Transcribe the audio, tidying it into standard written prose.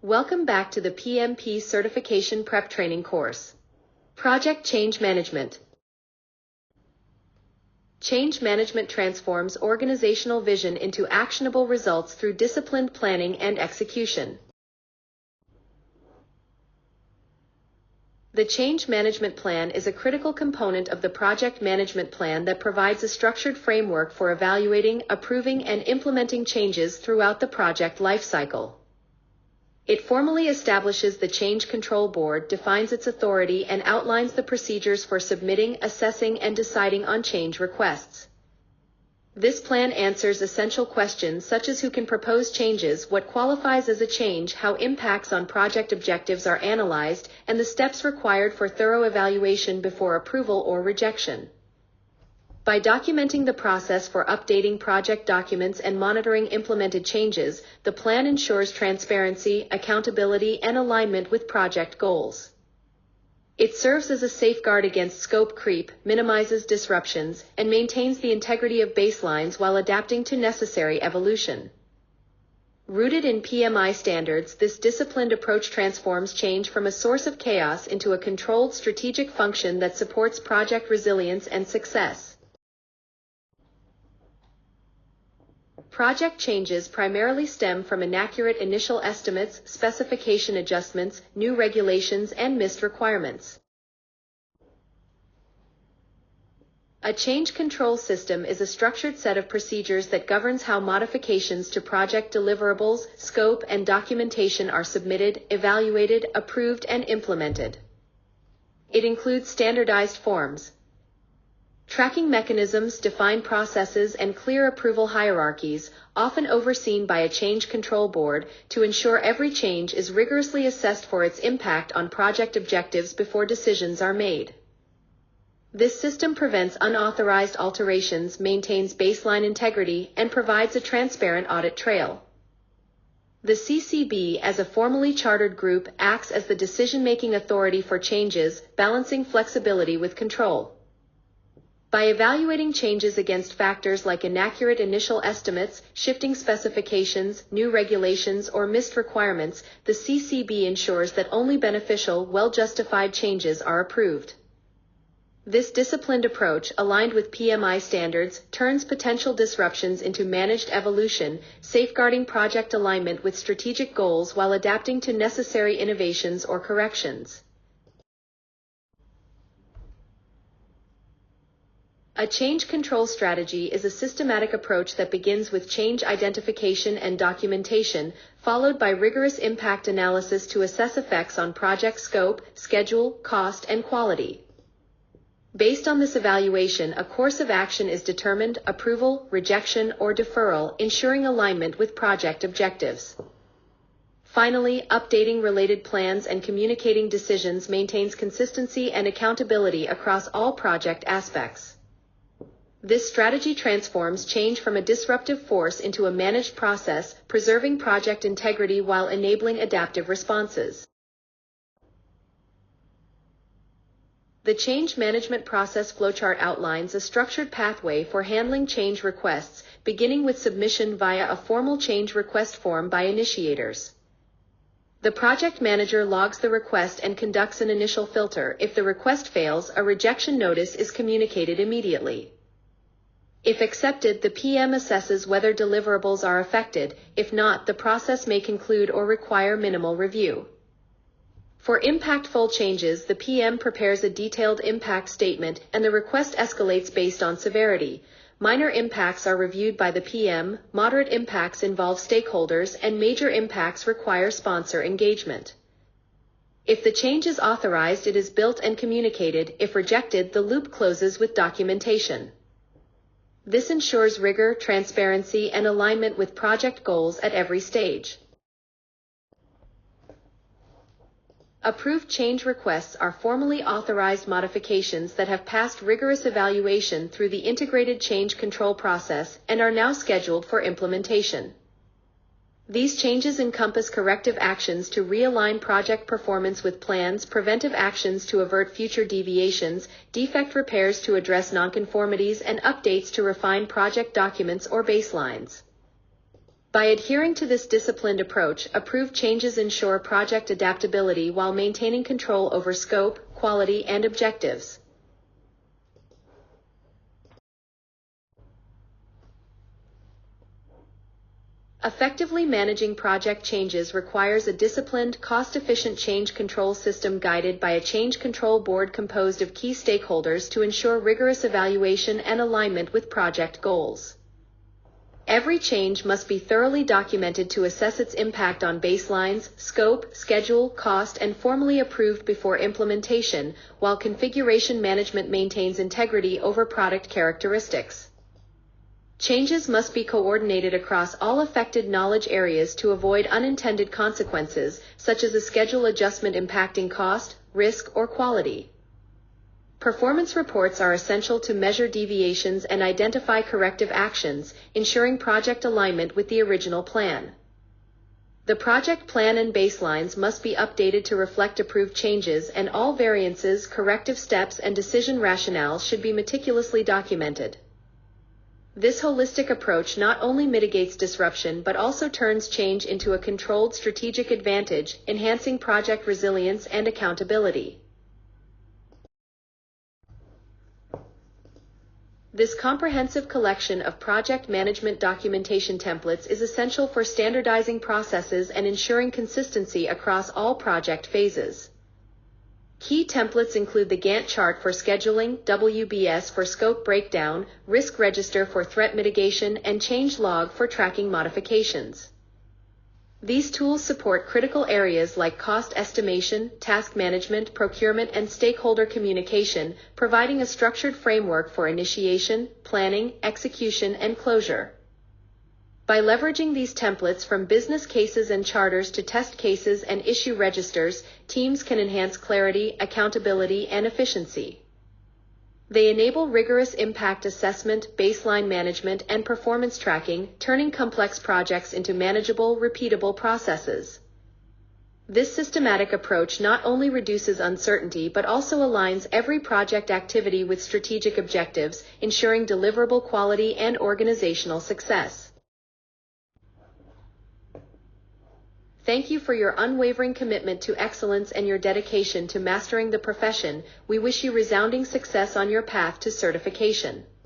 Welcome back to the PMP Certification Prep Training course. Project Change Management. Change management transforms organizational vision into actionable results through disciplined planning and execution. The change management plan is a critical component of the project management plan that provides a structured framework for evaluating, approving, and implementing changes throughout the project lifecycle. It formally establishes the Change Control Board, defines its authority, and outlines the procedures for submitting, assessing, and deciding on change requests. This plan answers essential questions such as who can propose changes, what qualifies as a change, how impacts on project objectives are analyzed, and the steps required for thorough evaluation before approval or rejection. By documenting the process for updating project documents and monitoring implemented changes, the plan ensures transparency, accountability, and alignment with project goals. It serves as a safeguard against scope creep, minimizes disruptions, and maintains the integrity of baselines while adapting to necessary evolution. Rooted in PMI standards, this disciplined approach transforms change from a source of chaos into a controlled strategic function that supports project resilience and success. Project changes primarily stem from inaccurate initial estimates, specification adjustments, new regulations, and missed requirements. A change control system is a structured set of procedures that governs how modifications to project deliverables, scope, and documentation are submitted, evaluated, approved, and implemented. It includes standardized forms, tracking mechanisms, defined processes, and clear approval hierarchies, often overseen by a change control board, to ensure every change is rigorously assessed for its impact on project objectives before decisions are made. This system prevents unauthorized alterations, maintains baseline integrity, and provides a transparent audit trail. The CCB, as a formally chartered group, acts as the decision-making authority for changes, balancing flexibility with control. By evaluating changes against factors like inaccurate initial estimates, shifting specifications, new regulations, or missed requirements, the CCB ensures that only beneficial, well-justified changes are approved. This disciplined approach, aligned with PMI standards, turns potential disruptions into managed evolution, safeguarding project alignment with strategic goals while adapting to necessary innovations or corrections. A change control strategy is a systematic approach that begins with change identification and documentation, followed by rigorous impact analysis to assess effects on project scope, schedule, cost, and quality. Based on this evaluation, a course of action is determined: approval, rejection, or deferral, ensuring alignment with project objectives. Finally, updating related plans and communicating decisions maintains consistency and accountability across all project aspects. This strategy transforms change from a disruptive force into a managed process, preserving project integrity while enabling adaptive responses. The change management process flowchart outlines a structured pathway for handling change requests, beginning with submission via a formal change request form by initiators. The project manager logs the request and conducts an initial filter. If the request fails, a rejection notice is communicated immediately. If accepted, the PM assesses whether deliverables are affected. If not, the process may conclude or require minimal review. For impactful changes, the PM prepares a detailed impact statement, and the request escalates based on severity. Minor impacts are reviewed by the PM, moderate impacts involve stakeholders, and major impacts require sponsor engagement. If the change is authorized, it is built and communicated. If rejected, the loop closes with documentation. This ensures rigor, transparency, and alignment with project goals at every stage. Approved change requests are formally authorized modifications that have passed rigorous evaluation through the integrated change control process and are now scheduled for implementation. These changes encompass corrective actions to realign project performance with plans, preventive actions to avert future deviations, defect repairs to address nonconformities, and updates to refine project documents or baselines. By adhering to this disciplined approach, approved changes ensure project adaptability while maintaining control over scope, quality, and objectives. Effectively managing project changes requires a disciplined, cost-efficient change control system guided by a change control board composed of key stakeholders to ensure rigorous evaluation and alignment with project goals. Every change must be thoroughly documented to assess its impact on baselines, scope, schedule, cost, and formally approved before implementation, while configuration management maintains integrity over product characteristics. Changes must be coordinated across all affected knowledge areas to avoid unintended consequences, such as a schedule adjustment impacting cost, risk, or quality. Performance reports are essential to measure deviations and identify corrective actions, ensuring project alignment with the original plan. The project plan and baselines must be updated to reflect approved changes, and all variances, corrective steps, and decision rationales should be meticulously documented. This holistic approach not only mitigates disruption but also turns change into a controlled strategic advantage, enhancing project resilience and accountability. This comprehensive collection of project management documentation templates is essential for standardizing processes and ensuring consistency across all project phases. Key templates include the Gantt chart for scheduling, WBS for scope breakdown, risk register for threat mitigation, and change log for tracking modifications. These tools support critical areas like cost estimation, task management, procurement, and stakeholder communication, providing a structured framework for initiation, planning, execution, and closure. By leveraging these templates from business cases and charters to test cases and issue registers, teams can enhance clarity, accountability, and efficiency. They enable rigorous impact assessment, baseline management, and performance tracking, turning complex projects into manageable, repeatable processes. This systematic approach not only reduces uncertainty but also aligns every project activity with strategic objectives, ensuring deliverable quality and organizational success. Thank you for your unwavering commitment to excellence and your dedication to mastering the profession. We wish you resounding success on your path to certification.